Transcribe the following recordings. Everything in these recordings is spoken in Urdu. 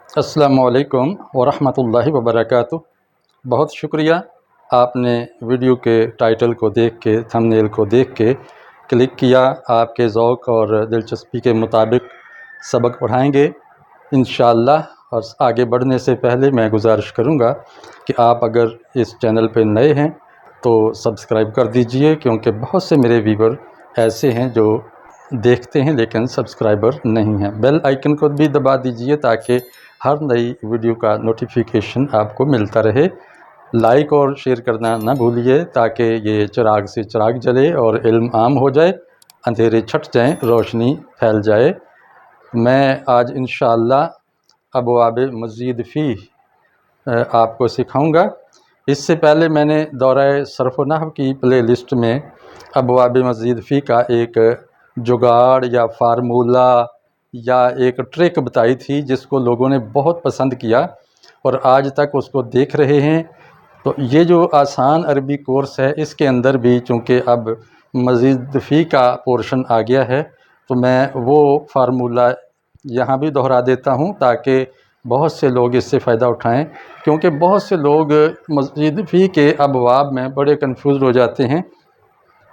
السلام علیکم ورحمۃ اللہ وبرکاتہ۔ بہت شکریہ، آپ نے ویڈیو کے ٹائٹل کو دیکھ کے، تھمبنیل کو دیکھ کے کلک کیا۔ آپ کے ذوق اور دلچسپی کے مطابق سبق پڑھائیں گے انشاءاللہ۔ اور آگے بڑھنے سے پہلے میں گزارش کروں گا کہ آپ اگر اس چینل پہ نئے ہیں تو سبسکرائب کر دیجئے، کیونکہ بہت سے میرے ویور ایسے ہیں جو دیکھتے ہیں لیکن سبسکرائبر نہیں ہیں۔ بیل آئیکن کو بھی دبا دیجئے تاکہ ہر نئی ویڈیو کا نوٹیفیکیشن آپ کو ملتا رہے۔ لائک اور شیئر کرنا نہ بھولیے تاکہ یہ چراغ سے چراغ جلے اور علم عام ہو جائے، اندھیرے چھٹ جائیں، روشنی پھیل جائے۔ میں آج انشاءاللہ ابواب مزید فی آپ کو سکھاؤں گا۔ اس سے پہلے میں نے دورہ صرف و نحو کی پلے لسٹ میں ابواب مزید فی کا ایک جگاڑ یا فارمولہ یا ایک ٹرک بتائی تھی، جس کو لوگوں نے بہت پسند کیا اور آج تک اس کو دیکھ رہے ہیں۔ تو یہ جو آسان عربی کورس ہے، اس کے اندر بھی چونکہ اب مزید فی کا پورشن آ گیا ہے، تو میں وہ فارمولہ یہاں بھی دہرا دیتا ہوں تاکہ بہت سے لوگ اس سے فائدہ اٹھائیں، کیونکہ بہت سے لوگ مزید فی کے ابواب میں بڑے کنفیوز ہو جاتے ہیں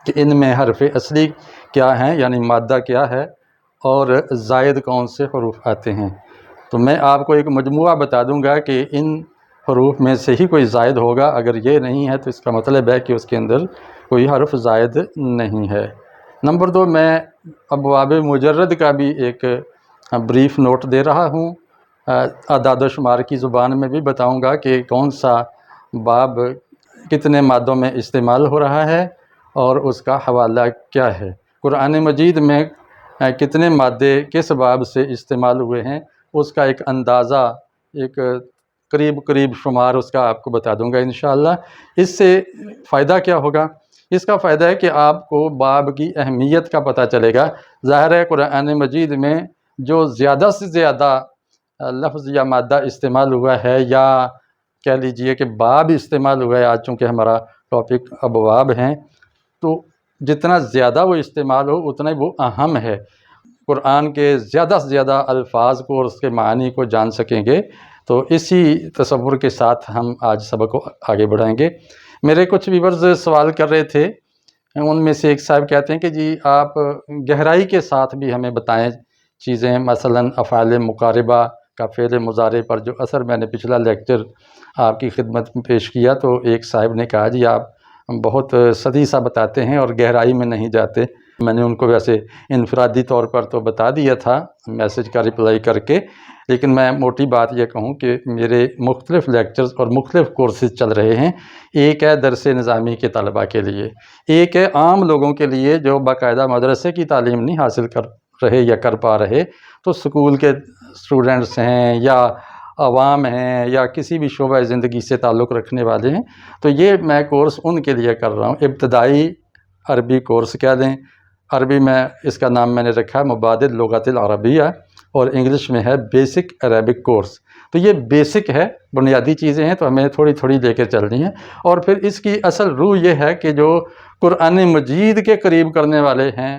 کہ ان میں حرف اصلی کیا ہیں، یعنی مادہ کیا ہے، اور زائد کون سے حروف آتے ہیں۔ تو میں آپ کو ایک مجموعہ بتا دوں گا کہ ان حروف میں سے ہی کوئی زائد ہوگا۔ اگر یہ نہیں ہے تو اس کا مطلب ہے کہ اس کے اندر کوئی حرف زائد نہیں ہے۔ نمبر 2، میں ابواب مجرد کا بھی ایک بریف نوٹ دے رہا ہوں۔ اعداد و شمار کی زبان میں بھی بتاؤں گا کہ کون سا باب کتنے مادوں میں استعمال ہو رہا ہے اور اس کا حوالہ کیا ہے۔ قرآن مجید میں کتنے مادے کس باب سے استعمال ہوئے ہیں، اس کا ایک اندازہ، ایک قریب شمار اس کا آپ کو بتا دوں گا انشاءاللہ۔ اس سے فائدہ کیا ہوگا؟ اس کا فائدہ ہے کہ آپ کو باب کی اہمیت کا پتہ چلے گا۔ ظاہر ہے قرآن مجید میں جو زیادہ سے زیادہ لفظ یا مادہ استعمال ہوا ہے، یا کہہ لیجئے کہ باب استعمال ہوا ہے، آج چونکہ ہمارا ٹاپک ابواب ہیں، تو جتنا زیادہ وہ استعمال ہو اتنا ہی وہ اہم ہے۔ قرآن کے زیادہ سے زیادہ الفاظ کو اور اس کے معنی کو جان سکیں گے۔ تو اسی تصور کے ساتھ ہم آج سبق کو آگے بڑھائیں گے۔ میرے کچھ ویورز سوال کر رہے تھے، ان میں سے ایک صاحب کہتے ہیں کہ جی آپ گہرائی کے ساتھ بھی ہمیں بتائیں چیزیں، مثلا افعال مقاربہ کا فعل مضارع پر جو اثر میں نے پچھلا لیکچر آپ کی خدمت میں پیش کیا، تو ایک صاحب نے کہا جی آپ بہت سطحی سا بتاتے ہیں اور گہرائی میں نہیں جاتے۔ میں نے ان کو ویسے انفرادی طور پر تو بتا دیا تھا میسج کا رپلائی کر کے، لیکن میں موٹی بات یہ کہوں کہ میرے مختلف لیکچرز اور مختلف کورسز چل رہے ہیں۔ ایک ہے درس نظامی کے طلباء کے لیے، ایک ہے عام لوگوں کے لیے جو باقاعدہ مدرسے کی تعلیم نہیں حاصل کر رہے یا کر پا رہے، تو سکول کے اسٹوڈنٹس ہیں یا عوام ہیں یا کسی بھی شعبہ زندگی سے تعلق رکھنے والے ہیں، تو یہ میں کورس ان کے لیے کر رہا ہوں۔ ابتدائی عربی کورس کہہ دیں، عربی میں اس کا نام میں نے رکھا ہے مبادل لغت العربیہ، اور انگلش میں ہے بیسک عربک کورس۔ تو یہ بیسک ہے، بنیادی چیزیں ہیں، تو ہمیں تھوڑی تھوڑی لے کے چلنی ہیں۔ اور پھر اس کی اصل روح یہ ہے کہ جو قرآن مجید کے قریب کرنے والے ہیں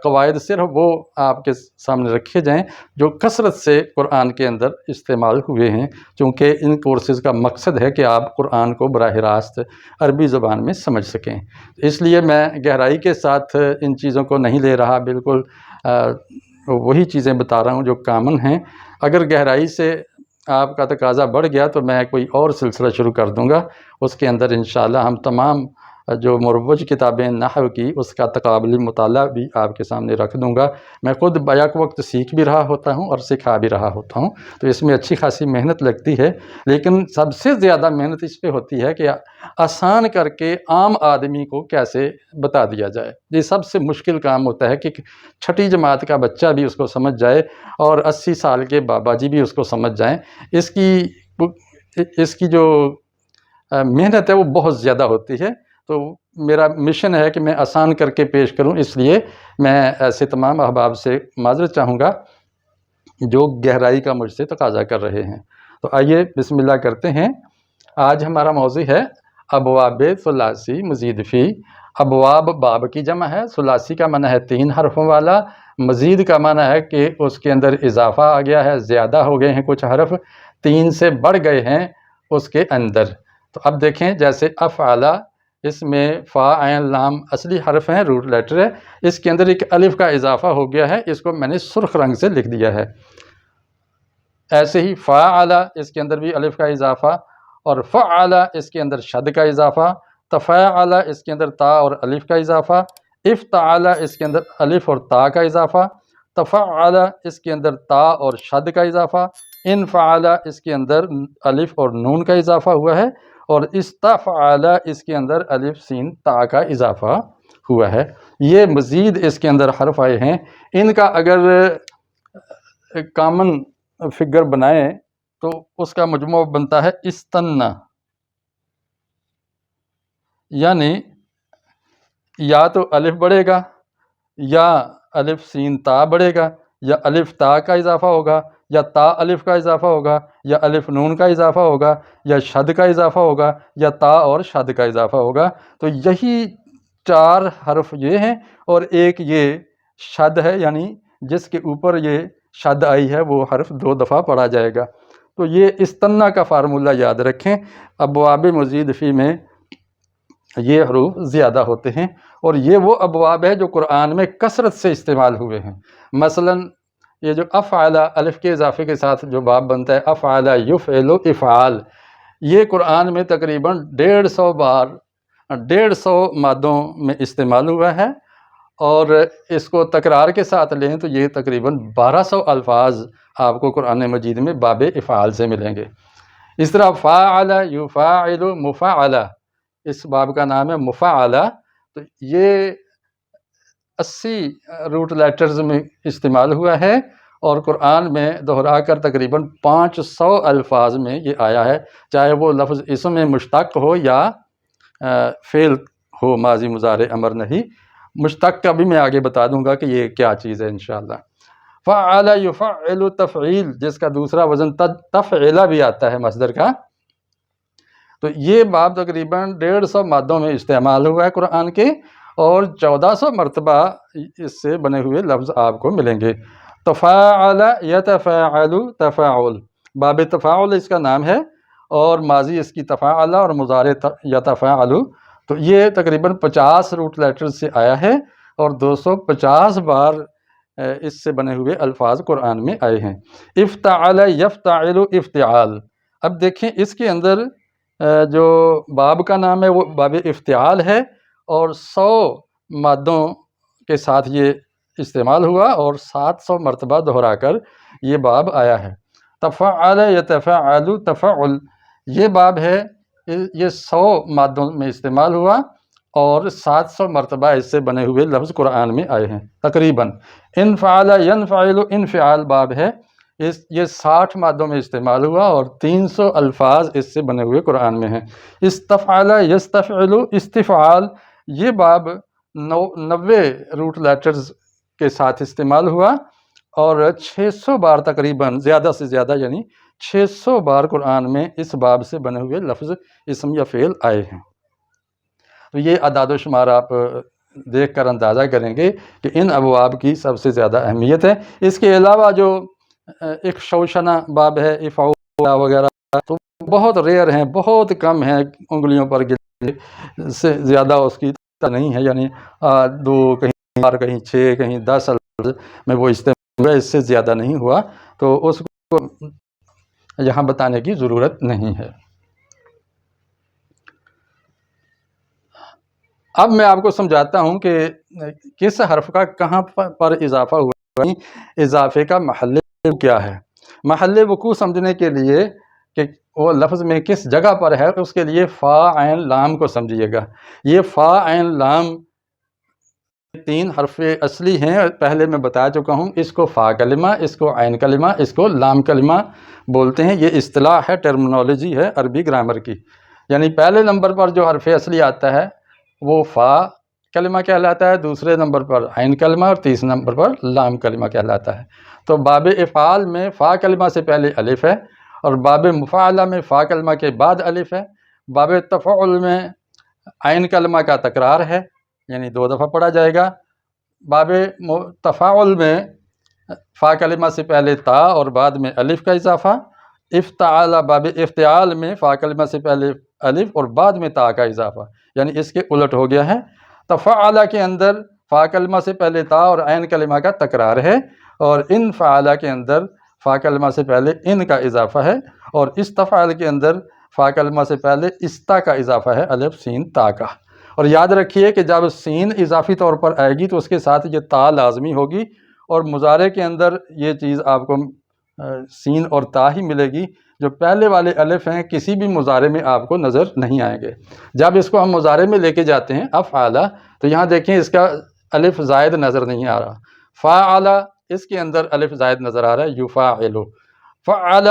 قواعد، صرف وہ آپ کے سامنے رکھے جائیں جو کثرت سے قرآن کے اندر استعمال ہوئے ہیں، چونکہ ان کورسز کا مقصد ہے کہ آپ قرآن کو براہ راست عربی زبان میں سمجھ سکیں۔ اس لیے میں گہرائی کے ساتھ ان چیزوں کو نہیں لے رہا، بالکل وہی چیزیں بتا رہا ہوں جو کامن ہیں۔ اگر گہرائی سے آپ کا تقاضا بڑھ گیا تو میں کوئی اور سلسلہ شروع کر دوں گا، اس کے اندر انشاءاللہ ہم تمام جو مروج کتابیں نحو کی، اس کا تقابلی مطالعہ بھی آپ کے سامنے رکھ دوں گا۔ میں خود بیک وقت سیکھ بھی رہا ہوتا ہوں اور سکھا بھی رہا ہوتا ہوں، تو اس میں اچھی خاصی محنت لگتی ہے، لیکن سب سے زیادہ محنت اس پہ ہوتی ہے کہ آسان کر کے عام آدمی کو کیسے بتا دیا جائے۔ یہ سب سے مشکل کام ہوتا ہے کہ چھٹی جماعت کا بچہ بھی اس کو سمجھ جائے اور 80 سال کے بابا جی بھی اس کو سمجھ جائیں۔ اس کی جو محنت ہے وہ بہت زیادہ ہوتی ہے۔ تو میرا مشن ہے کہ میں آسان کر کے پیش کروں، اس لیے میں ایسے تمام احباب سے معذرت چاہوں گا جو گہرائی کا مجھ سے تقاضا کر رہے ہیں۔ تو آئیے بسم اللہ کرتے ہیں۔ آج ہمارا موضوع ہے ابواب ثلاثی مزید فی۔ ابواب باب کی جمع ہے، ثلاثی کا معنی ہے 3 حرفوں والا، مزید کا معنی ہے کہ اس کے اندر اضافہ آ گیا ہے، زیادہ ہو گئے ہیں کچھ حرف، 3 سے بڑھ گئے ہیں اس کے اندر۔ تو اب دیکھیں جیسے افعلا، اس میں فا عین لام اصلی حرف ہیں، روٹ لیٹر ہے، اس کے اندر ایک الف کا اضافہ ہو گیا ہے، اس کو میں نے سرخ رنگ سے لکھ دیا ہے۔ ایسے ہی فاعلا، اس کے اندر بھی الف کا اضافہ، اور فعلا اس کے اندر شد کا اضافہ، تفاعلا اس کے اندر تا اور الف کا اضافہ، افتعلا اس کے اندر الف اور تا کا اضافہ، تفعلا اس کے اندر تا اور شد کا اضافہ، انفعلا اس کے اندر الف اور نون کا اضافہ ہوا ہے، اور استفعلا اس کے اندر الف سین تا کا اضافہ ہوا ہے۔ یہ مزید اس کے اندر حرف آئے ہیں، ان کا اگر کامن فگر بنائیں تو اس کا مجموع بنتا ہے استنا، یعنی یا تو الف بڑھے گا، یا الف سین تا بڑھے گا، یا الف تا کا اضافہ ہوگا، یا تا الف کا اضافہ ہوگا، یا الف نون کا اضافہ ہوگا، یا شد کا اضافہ ہوگا، یا تا اور شد کا اضافہ ہوگا۔ تو یہی 4 حرف یہ ہیں، اور ایک یہ شد ہے، یعنی جس کے اوپر یہ شد آئی ہے وہ حرف 2 دفعہ پڑھا جائے گا۔ تو یہ استنا کا فارمولہ یاد رکھیں، ابواب مزید فی میں یہ حروف زیادہ ہوتے ہیں، اور یہ وہ ابواب ہے جو قرآن میں کثرت سے استعمال ہوئے ہیں۔ مثلا یہ جو افعلا، الف کے اضافے کے ساتھ جو باب بنتا ہے افعلا یفعل افعال، یہ قرآن میں تقریباً 150 بار 150 مادوں میں استعمال ہوا ہے، اور اس کو تکرار کے ساتھ لیں تو یہ تقریباً 1200 الفاظ آپ کو قرآن مجید میں باب افعال سے ملیں گے۔ اس طرح فاعل یفاعل مفاعلہ، اس باب کا نام ہے مفاعلہ، تو یہ 80 روٹ لیٹرز میں استعمال ہوا ہے، اور قرآن میں دہرا کر تقریباً 500 الفاظ میں یہ آیا ہے، چاہے وہ لفظ اسم میں مشتق ہو یا فعل ہو، ماضی مضارع امر نہیں۔ مشتق کا بھی میں آگے بتا دوں گا کہ یہ کیا چیز ہے انشاءاللہ۔ فعل یفعل تفعیل، جس کا دوسرا وزن تفعیلہ بھی آتا ہے مصدر کا، تو یہ باب تقریباً 150 مادوں میں استعمال ہوا ہے قرآن کے، اور 1400 مرتبہ اس سے بنے ہوئے لفظ آپ کو ملیں گے۔ تفاعل یتفاعل تفاعل، باب تفاعل اس کا نام ہے، اور ماضی اس کی تفاعل اور مضارع یتفاعل، تو یہ تقریباً 50 روٹ لیٹر سے آیا ہے، اور 250 بار اس سے بنے ہوئے الفاظ قرآن میں آئے ہیں۔ افتعل یفتعل افتعال، اب دیکھیں اس کے اندر جو باب کا نام ہے وہ باب افتعال ہے، اور 100 مادوں کے ساتھ یہ استعمال ہوا، اور 700 مرتبہ دہرا کر یہ باب آیا ہے۔ تفعل یتفعل تفعل، یہ باب ہے، یہ 100 مادوں میں استعمال ہوا، اور 700 مرتبہ اس سے بنے ہوئے لفظ قرآن میں آئے ہیں تقریباً۔ انفعل ینفعل انفعال باب ہے، یہ 60 مادوں میں استعمال ہوا، اور 300 الفاظ اس سے بنے ہوئے قرآن میں ہیں۔ استفعل یستفعل استفعال، یہ باب 90 روٹ لیٹرز کے ساتھ استعمال ہوا، اور 600 بار تقریباً، زیادہ سے زیادہ یعنی 600 بار قرآن میں اس باب سے بنے ہوئے لفظ اسم یا فعل آئے ہیں۔ تو یہ اعداد و شمار آپ دیکھ کر اندازہ کریں گے کہ ان ابواب کی سب سے زیادہ اہمیت ہے۔ اس کے علاوہ جو ایک شوشنہ باب ہے، افعولا وغیرہ، تو بہت ریئر ہیں، بہت کم ہیں، انگلیوں پر گننے سے زیادہ اس کی نہیں ہے، یعنی 2 کہیں 4 کہیں 6 کہیں 10 الفاظ میں وہ استعمال ہوا، اس سے زیادہ نہیں ہوا، تو اس کو یہاں بتانے کی ضرورت نہیں ہے۔ اب میں آپ کو سمجھاتا ہوں کہ کس حرف کا کہاں پر اضافہ ہوا، اضافے کا محل وقوع کیا ہے۔ محل وقوع سمجھنے کے لیے کہ وہ لفظ میں کس جگہ پر ہے، اس کے لیے فا عین لام کو سمجھیے گا۔ یہ فا عین لام 3 حرف اصلی ہیں، پہلے میں بتا چکا ہوں، اس کو فا کلمہ، اس کو عین کلمہ، اس کو لام کلمہ بولتے ہیں۔ یہ اصطلاح ہے، ٹرمنالوجی ہے عربی گرامر کی، یعنی پہلے نمبر پر جو حرف اصلی آتا ہے وہ فا کلمہ کہلاتا ہے، دوسرے نمبر پر عین کلمہ، اور تیسرے نمبر پر لام کلمہ کہلاتا ہے۔ تو باب افعال میں فا کلمہ سے پہلے الف ہے، اور باب مفاعلہ میں فا کلمہ کے بعد الف ہے۔ باب تفعل میں عین کلمہ کا تکرار ہے، یعنی 2 دفعہ پڑھا جائے گا، باب تفاعل میں فا کلمہ سے پہلے تا اور بعد میں الف کا اضافہ، افتعال باب افتعال میں فا کلمہ سے پہلے الف اور بعد میں تا کا اضافہ، یعنی اس کے الٹ ہو گیا ہے۔ تفعل کے اندر فا کلمہ سے پہلے تا اور عین کلمہ کا تکرار ہے، اور انفعل کے اندر فا کلمہ سے پہلے ان کا اضافہ ہے، اور استفعل کے اندر فا کلمہ سے پہلے استا کا اضافہ ہے، الف سین تا کا۔ اور یاد رکھیے کہ جب سین اضافی طور پر آئے گی تو اس کے ساتھ یہ تا لازمی ہوگی، اور مضارع کے اندر یہ چیز آپ کو سین اور تا ہی ملے گی۔ جو پہلے والے الف ہیں کسی بھی مضارع میں آپ کو نظر نہیں آئیں گے۔ جب اس کو ہم مضارع میں لے کے جاتے ہیں افعل، تو یہاں دیکھیں اس کا الف زائد نظر نہیں آ رہا۔ فاعل اس کے اندر الف زائد نظر آ رہا ہے، یفاعل۔ فعل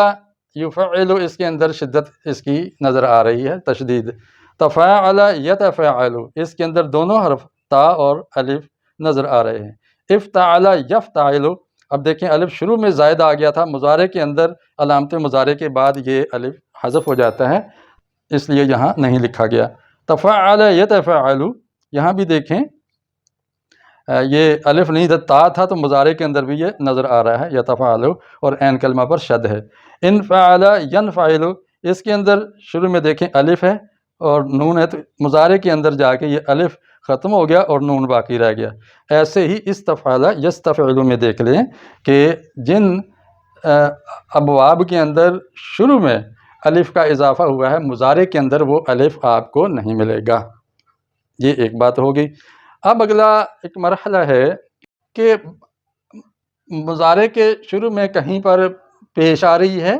یفعل اس کے اندر شدت اس کی نظر آ رہی ہے، تشدید۔ تفاعل یتفاعل اس کے اندر دونوں حرف تا اور الف نظر آ رہے ہیں۔ افتعل یفتعل، اب دیکھیں الف شروع میں زائد آ گیا تھا، مضارع کے اندر علامت مضارع کے بعد یہ الف حذف ہو جاتا ہے، اس لیے یہاں نہیں لکھا گیا۔ تفاعل یتفاعل، یہاں بھی دیکھیں یہ الف نہیں تا تھا تو مضارع کے اندر بھی یہ نظر آ رہا ہے، یتفاعل، اور عین کلمہ پر شد ہے۔ انفعل ینفعل اس کے اندر شروع میں دیکھیں الف ہے اور نون ہے، تو مضارع کے اندر جا کے یہ الف ختم ہو گیا اور نون باقی رہ گیا۔ ایسے ہی استفعل یستفعل میں دیکھ لیں کہ جن ابواب کے اندر شروع میں الف کا اضافہ ہوا ہے، مضارع کے اندر وہ الف آپ کو نہیں ملے گا۔ یہ ایک بات ہو گئی۔ اب اگلا ایک مرحلہ ہے کہ مضارع کے شروع میں کہیں پر پیش آ رہی ہے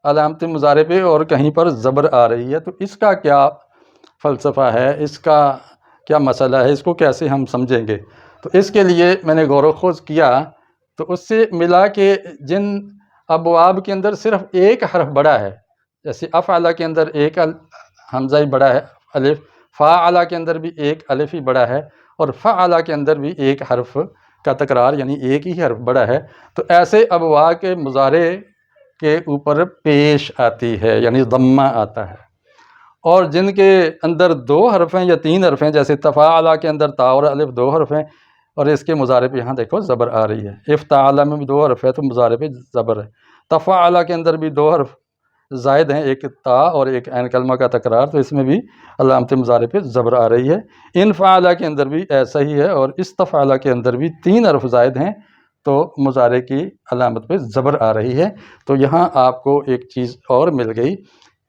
علامت مضارع پہ اور کہیں پر زبر آ رہی ہے، تو اس کا کیا فلسفہ ہے، اس کا کیا مسئلہ ہے، اس کو کیسے ہم سمجھیں گے؟ تو اس کے لیے میں نے غور و خوض کیا تو اس سے ملا کہ جن ابواب کے اندر صرف ایک حرف بڑا ہے، جیسے افعل کے اندر ایک حمزہ ہی بڑا ہے الف، فاعل کے اندر بھی ایک الف ہی بڑا ہے، اور فعل کے اندر بھی ایک حرف کا تکرار یعنی ایک ہی حرف بڑا ہے، تو ایسے ابواب کے مضارع کے اوپر پیش آتی ہے یعنی ضمہ آتا ہے۔ اور جن کے اندر دو حرف ہیں یا تین حرف ہیں، جیسے تفاعل کے اندر تا اور الف دو حرف ہیں، اور اس کے مضارع پہ یہاں دیکھو زبر آ رہی ہے۔ افتعل میں بھی دو حرف ہے تو مضارع پہ زبر ہے۔ تفاعل کے اندر بھی دو حرف زائد ہیں، ایک تا اور ایک عین کلمہ کا تکرار، تو اس میں بھی علامت مضارع پہ زبر آ رہی ہے۔ انفعل کے اندر بھی ایسا ہی ہے، اور استفعل کے اندر بھی تین حرف زائد ہیں تو مضارع کی علامت پہ زبر آ رہی ہے۔ تو یہاں آپ کو ایک چیز اور مل گئی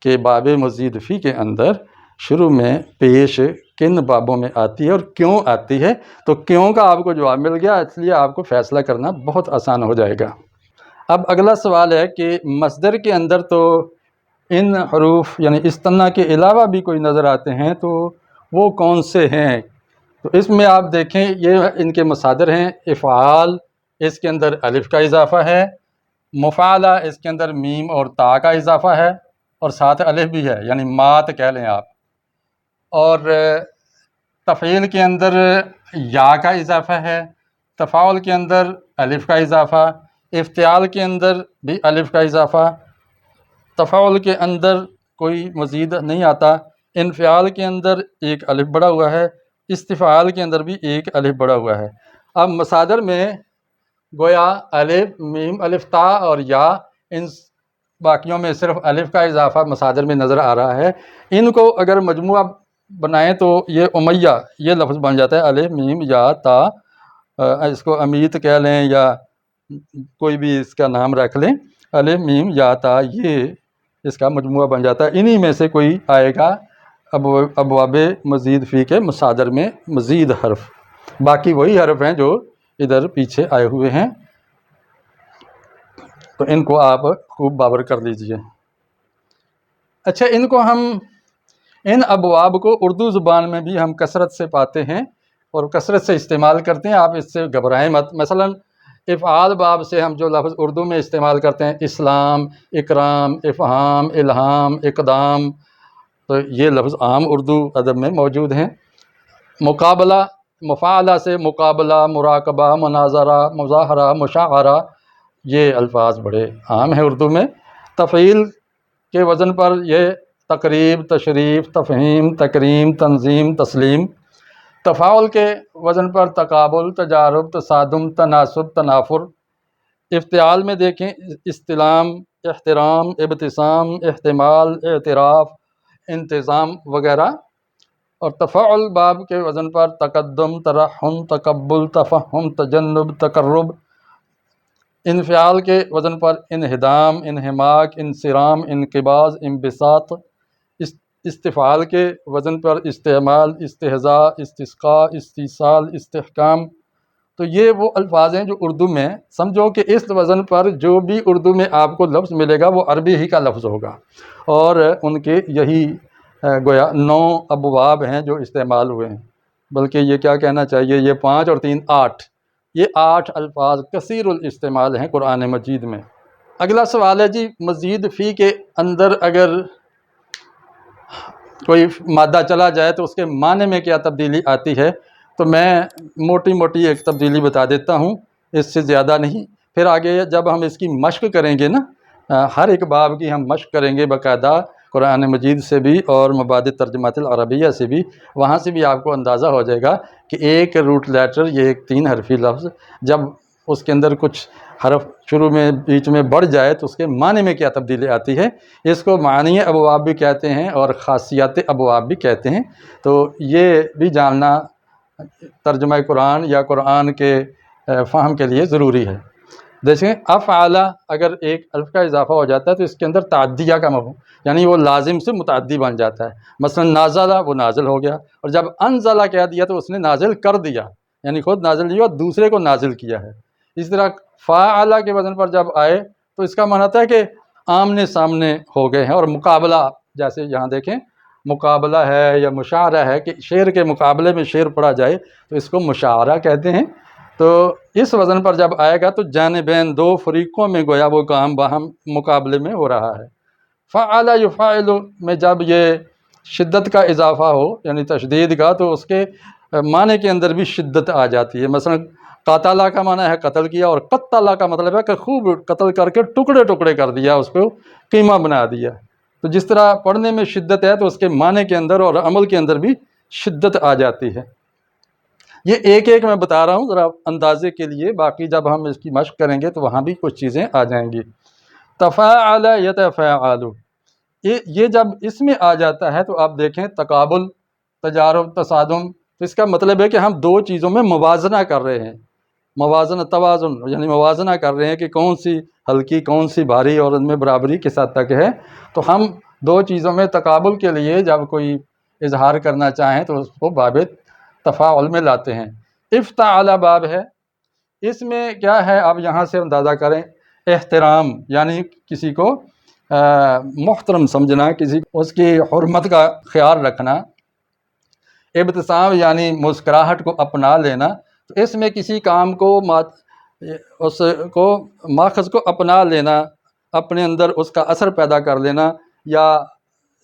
کہ باب مزید فی کے اندر شروع میں پیش کن بابوں میں آتی ہے اور کیوں آتی ہے، تو کیوں کا آپ کو جواب مل گیا، اس لیے آپ کو فیصلہ کرنا بہت آسان ہو جائے گا۔ اب اگلا سوال ہے کہ مصدر کے اندر تو ان حروف یعنی استثناء کے علاوہ بھی کوئی نظر آتے ہیں، تو وہ کون سے ہیں؟ تو اس میں آپ دیکھیں یہ ان کے مصادر ہیں۔ افعال اس کے اندر الف کا اضافہ ہے، مفعلہ اس کے اندر میم اور تا کا اضافہ ہے اور ساتھ الف بھی ہے یعنی مات کہہ لیں آپ، اور تفعیل کے اندر یا کا اضافہ ہے، تفاعل کے اندر الف کا اضافہ، افتعال کے اندر بھی الف کا اضافہ، تفاعل کے اندر کوئی مزید نہیں آتا، انفعال کے اندر ایک الف بڑا ہوا ہے، استفعال کے اندر بھی ایک الف بڑا ہوا ہے۔ اب مصادر میں گویا الف، میم، الف، تا اور یا، ان باقیوں میں صرف الف کا اضافہ مصادر میں نظر آ رہا ہے۔ ان کو اگر مجموعہ بنائیں تو یہ امیہ یہ لفظ بن جاتا ہے، الف، میم، یا، تا، اس کو امیت کہہ لیں یا کوئی بھی اس کا نام رکھ لیں، الف، میم، یا، تا، یہ اس کا مجموعہ بن جاتا ہے۔ انہی میں سے کوئی آئے گا ابواب مزید فی کے مصادر میں مزید حرف، باقی وہی حرف ہیں جو ادھر پیچھے آئے ہوئے ہیں، تو ان کو آپ خوب باور کر لیجئے۔ اچھا، ان کو ہم ان ابواب کو اردو زبان میں بھی ہم کثرت سے پاتے ہیں اور کثرت سے استعمال کرتے ہیں، آپ اس سے گھبرائیں مت۔ مثلا افعال باب سے ہم جو لفظ اردو میں استعمال کرتے ہیں، اسلام، اکرام، افہام، الہام، اقدام، تو یہ لفظ عام اردو ادب میں موجود ہیں۔ مقابلہ، مفاعلہ سے مقابلہ، مراقبہ، مناظرہ، مظاہرہ، مشاعرہ، یہ الفاظ بڑے عام ہیں اردو میں۔ تفعیل کے وزن پر یہ تقریب، تشریف، تفہیم، تکریم، تنظیم، تسلیم۔ تفاعل کے وزن پر تقابل، تجارب، تصادم، تناسب، تنافر. افتعال میں دیکھیں استلام، احترام، ابتسام، احتمال، اعتراف، انتظام وغیرہ. اور تفاعل باب کے وزن پر تقدم، ترحم، تقبل، تفہم، تجنب، تقرب. انفعال کے وزن پر انہدام، انہماک، انصرام، انقباض، انبساط. استفعال کے وزن پر استعمال، استہزاء، استسقاء، استیصال، استحکام. تو یہ وہ الفاظ ہیں جو اردو میں، سمجھو کہ اس وزن پر جو بھی اردو میں آپ کو لفظ ملے گا وہ عربی ہی کا لفظ ہوگا، اور ان کے یہی گویا 9 ابواب ہیں جو استعمال ہوئے ہیں. بلکہ یہ کیا کہنا چاہیے، یہ 5 اور 3 8، یہ 8 الفاظ کثیر الاستعمال ہیں قرآن مجید میں. اگلا سوال ہے جی، مزید فی کے اندر اگر کوئی مادہ چلا جائے تو اس کے معنی میں کیا تبدیلی آتی ہے؟ تو میں موٹی موٹی ایک تبدیلی بتا دیتا ہوں، اس سے زیادہ نہیں. پھر آگے جب ہم اس کی مشق کریں گے نا، ہر ایک باب کی ہم مشق کریں گے باقاعدہ قرآن مجید سے بھی اور مبادئ ترجمات العربیہ سے بھی، وہاں سے بھی آپ کو اندازہ ہو جائے گا کہ ایک روٹ لیٹر، یہ ایک 3 حرفی لفظ، جب اس کے اندر کچھ حرف شروع میں بیچ میں بڑھ جائے تو اس کے معنی میں کیا تبدیلی آتی ہے. اس کو معنی ابواب بھی کہتے ہیں اور خاصیات ابواب بھی کہتے ہیں. تو یہ بھی جاننا ترجمہ قرآن یا قرآن کے فہم کے لیے ضروری ہے. دیکھیں افعل، اگر ایک الف کا اضافہ ہو جاتا ہے تو اس کے اندر تعدیہ کا مفہوم، یعنی وہ لازم سے متعدی بن جاتا ہے. مثلا نازل، وہ نازل ہو گیا، اور جب انزل کہہ دیا تو اس نے نازل کر دیا، یعنی خود نازل نہیں ہوا، دوسرے کو نازل کیا ہے. اس طرح فاعل کے وزن پر جب آئے تو اس کا معنی ہوتا ہے کہ آمنے سامنے ہو گئے ہیں. اور مقابلہ، جیسے یہاں دیکھیں مقابلہ ہے یا مشاعرہ ہے کہ شعر کے مقابلے میں شعر پڑھا جائے تو اس کو مشاعرہ کہتے ہیں. تو اس وزن پر جب آئے گا تو جانبین، 2 فریقوں میں گویا وہ کام باہم مقابلے میں ہو رہا ہے. فعل یفعل میں جب یہ شدت کا اضافہ ہو یعنی تشدید کا، تو اس کے معنی کے اندر بھی شدت آ جاتی ہے. مثلا قاتلہ کا معنی ہے قتل کیا، اور قتلہ کا مطلب ہے کہ خوب قتل کر کے ٹکڑے ٹکڑے کر دیا، اس کو قیمہ بنا دیا. تو جس طرح پڑھنے میں شدت ہے تو اس کے معنی کے اندر اور عمل کے اندر بھی شدت آ جاتی ہے. یہ ایک ایک میں بتا رہا ہوں ذرا اندازے کے لیے، باقی جب ہم اس کی مشق کریں گے تو وہاں بھی کچھ چیزیں آ جائیں گی. تفاعل یتفاعل، یہ جب اس میں آ جاتا ہے تو آپ دیکھیں تقابل، تجارب، تصادم، تو اس کا مطلب ہے کہ ہم 2 چیزوں میں موازنہ کر رہے ہیں. موازنہ، توازن، یعنی موازنہ کر رہے ہیں کہ کون سی ہلکی کون سی بھاری، اور ان میں برابری کس حد تک ہے. تو ہم 2 چیزوں میں تقابل کے لیے جب کوئی اظہار کرنا چاہیں تو اس کو باب تفاعل میں لاتے ہیں. افتعال باب ہے، اس میں کیا ہے آپ یہاں سے اندازہ کریں. احترام یعنی کسی کو محترم سمجھنا، کسی اس کی حرمت کا خیال رکھنا. ابتسام یعنی مسکراہٹ کو اپنا لینا. تو اس میں کسی کام کو اس کو ماخذ کو اپنا لینا، اپنے اندر اس کا اثر پیدا کر لینا یا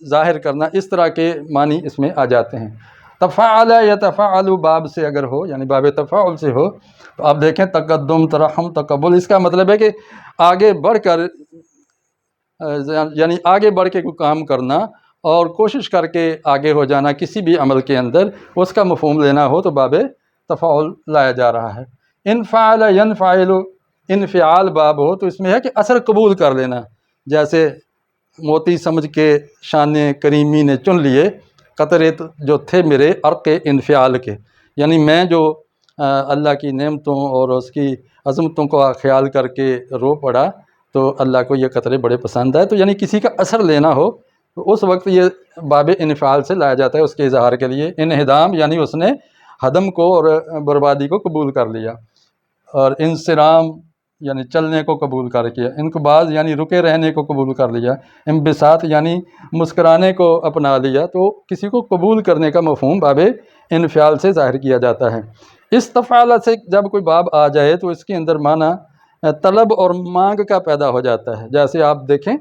ظاہر کرنا، اس طرح کے معنی اس میں آ جاتے ہیں. تفاعل یتفاعل باب سے اگر ہو، یعنی باب تفاعل سے ہو، تو آپ دیکھیں تقدم، ترحم، تقبل، اس کا مطلب ہے کہ آگے بڑھ کر، یعنی آگے بڑھ کے کوئی کام کرنا اور کوشش کر کے آگے ہو جانا کسی بھی عمل کے اندر، اس کا مفہوم لینا ہو تو باب تفاعل لایا جا رہا ہے. انفعل ینفعل، انفعال باب ہو تو اس میں ہے کہ اثر قبول کر لینا. جیسے موتی سمجھ کے شان کریمی نے چن لیے قطرے جو تھے میرے عرق انفعال کے، یعنی میں جو اللہ کی نعمتوں اور اس کی عظمتوں کو خیال کر کے رو پڑا تو اللہ کو یہ قطرے بڑے پسند آئے. تو یعنی کسی کا اثر لینا ہو تو اس وقت یہ باب انفعال سے لایا جاتا ہے اس کے اظہار کے لیے. انہدام یعنی اس نے ہدم کو اور بربادی کو قبول کر لیا. اور انصرام یعنی چلنے کو قبول کر کیا. انقباض یعنی رکے رہنے کو قبول کر لیا. انبساط یعنی مسکرانے کو اپنا لیا. تو کسی کو قبول کرنے کا مفہوم باب انفعال سے ظاہر کیا جاتا ہے. استفعال سے جب کوئی باب آ جائے تو اس کے اندر معنی طلب اور مانگ کا پیدا ہو جاتا ہے. جیسے آپ دیکھیں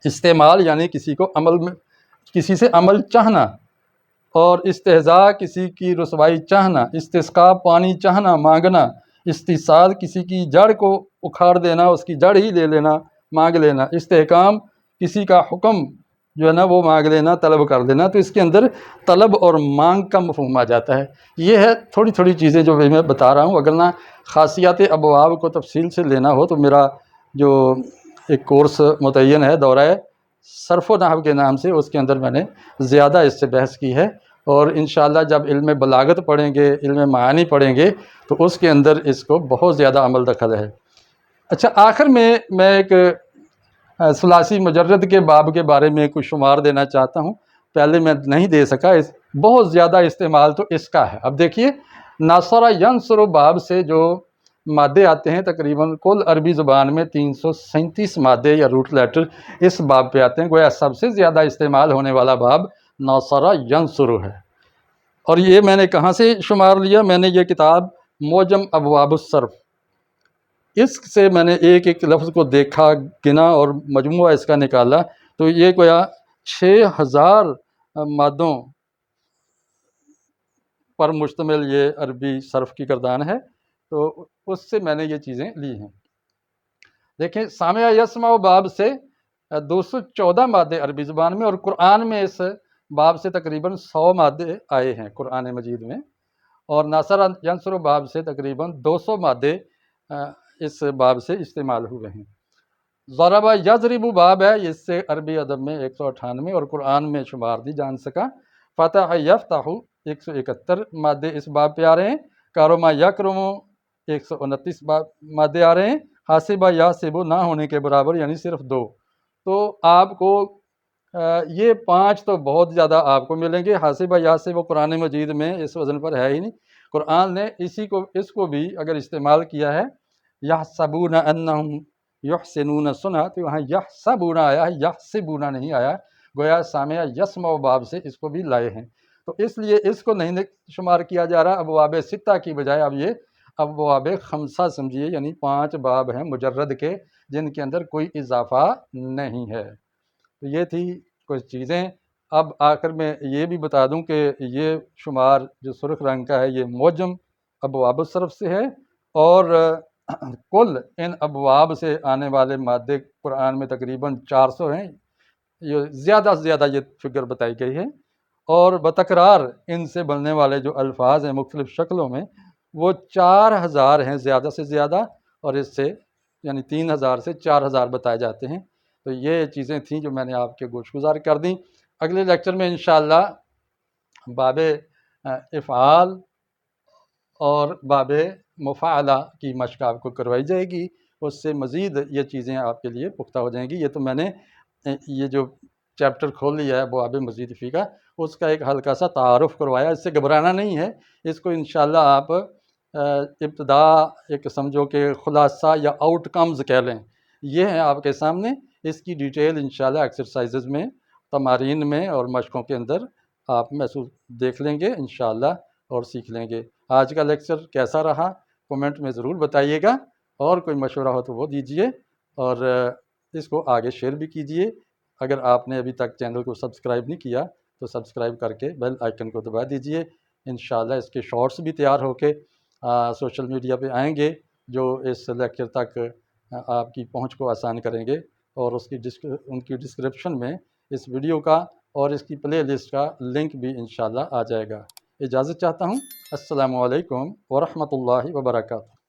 استعمال یعنی کسی کو عمل میں، کسی سے عمل چاہنا، اور استہزاء کسی کی رسوائی چاہنا، استسقاء پانی چاہنا، مانگنا، استیصال کسی کی جڑ کو اکھاڑ دینا، اس کی جڑ ہی لے لینا، مانگ لینا، استحکام کسی کا حکم جو ہے نا وہ مانگ لینا، طلب کر لینا، تو اس کے اندر طلب اور مانگ کا مفہوم آ جاتا ہے۔ یہ ہے تھوڑی تھوڑی چیزیں جو میں بتا رہا ہوں، اگر نہ خاصیات ابواب کو تفصیل سے لینا ہو تو میرا جو ایک کورس متعین ہے دورہ صرف و نحو کے نام سے، اس کے اندر میں نے زیادہ اس سے بحث کی ہے، اور انشاءاللہ جب علم بلاغت پڑھیں گے، علم معانی پڑھیں گے تو اس کے اندر اس کو بہت زیادہ عمل دخل ہے۔ اچھا، آخر میں ایک ثلاثی مجرد کے باب کے بارے میں کچھ شمار دینا چاہتا ہوں، پہلے میں نہیں دے سکا، بہت زیادہ استعمال تو اس کا ہے۔ اب دیکھیے، ناصرہ ینصر باب سے جو مادے آتے ہیں، تقریباً کل عربی زبان میں 337 مادے یا روٹ لیٹر اس باب پہ آتے ہیں، گویا سب سے زیادہ استعمال ہونے والا باب ناصرہ ینصر ہے۔ اور یہ میں نے کہاں سے شمار لیا؟ میں نے یہ کتاب معجم ابواب الصرف، اس سے میں نے ایک ایک لفظ کو دیکھا، گنا اور مجموعہ اس کا نکالا، تو یہ گویا 6000 مادوں پر مشتمل یہ عربی صرف کی گردان ہے، تو اس سے میں نے یہ چیزیں لی ہیں۔ دیکھیں، سامع یسمع باب سے 214 مادے عربی زبان میں، اور قرآن میں اس باب سے تقریباً 100 مادے آئے ہیں قرآن مجید میں، اور ناصرہ ینصر باب سے تقریباً 200 مادے اس باب سے استعمال ہوئے ہیں۔ ضرب یضرب باب ہے، اس سے عربی ادب میں 198 اور قرآن میں شمار دی جان سکا۔ فتح یفتح 171 مادے اس باب پہ آ رہے ہیں۔ کرم یکرم 129 مادے آ رہے ہیں۔ حاسبہ یحسب نہ ہونے کے برابر، یعنی صرف 2۔ تو آپ کو یہ 5 تو بہت زیادہ آپ کو ملیں گے۔ حاسبہ یحسب قرآن مجید میں اس وزن پر ہے ہی نہیں۔ قرآن نے اس کو بھی اگر استعمال کیا ہے، یحسبون انہم یحسنون صنعا، تو وہاں یحسبون آیا ہے، یحسبون نہیں آیا، گویا سامع یسمع باب سے اس کو بھی لائے ہیں، تو اس لیے اس کو نہیں شمار کیا جا رہا۔ ابواب 6 کی بجائے اب یہ ابواب 5 سمجھیے، یعنی 5 باب ہیں مجرد کے، جن کے اندر کوئی اضافہ نہیں ہے۔ تو یہ تھی کچھ چیزیں۔ اب آخر میں یہ بھی بتا دوں کہ یہ شمار جو سرخ رنگ کا ہے، یہ معجم ابواب الصرف سے ہے، اور کل ان ابواب سے آنے والے مادے قرآن میں تقریباً 400 ہیں، یہ زیادہ سے زیادہ یہ فگر بتائی گئی ہے، اور بتکرار ان سے بننے والے جو الفاظ ہیں مختلف شکلوں میں، وہ 4000 ہیں زیادہ سے زیادہ، اور اس سے یعنی 3000 سے 4000 بتائے جاتے ہیں۔ تو یہ چیزیں تھیں جو میں نے آپ کے گوش گزار کر دیں۔ اگلے لیکچر میں انشاءاللہ باب افعال اور باب مفاعلہ کی مشق آپ کو کروائی جائے گی، اس سے مزید یہ چیزیں آپ کے لیے پختہ ہو جائیں گی۔ یہ تو میں نے یہ جو چیپٹر کھول لیا ہے ابواب مزید فی کا، اس کا ایک ہلکا سا تعارف کروایا، اس سے گھبرانا نہیں ہے، اس کو انشاءاللہ آپ ابتدا ایک سمجھو کہ خلاصہ یا آؤٹ کمز کہہ لیں، یہ ہیں آپ کے سامنے۔ اس کی ڈیٹیل انشاءاللہ ایکسرسائزز میں، تمارین میں اور مشقوں کے اندر آپ محسوس دیکھ لیں گے انشاءاللہ، اور سیکھ لیں گے۔ آج کا لیکچر کیسا رہا کومنٹ میں ضرور بتائیے گا، اور کوئی مشورہ ہو تو وہ دیجیے، اور اس کو آگے شیئر بھی کیجیے۔ اگر آپ نے ابھی تک چینل کو سبسکرائب نہیں کیا تو سبسکرائب کر کے بیل آئیکن کو دبا دیجیے۔ انشاءاللہ اس کے شارٹس بھی تیار ہو کے سوشل میڈیا پہ آئیں گے، جو اس لیکچر تک آپ کی پہنچ کو آسان کریں گے، اور ان کی ڈسکرپشن میں اس ویڈیو کا اور اس کی پلے لسٹ کا لنک بھی انشاءاللہ آ جائے گا۔ اجازت چاہتا ہوں۔ السلام علیکم ورحمۃ اللہ وبرکاتہ۔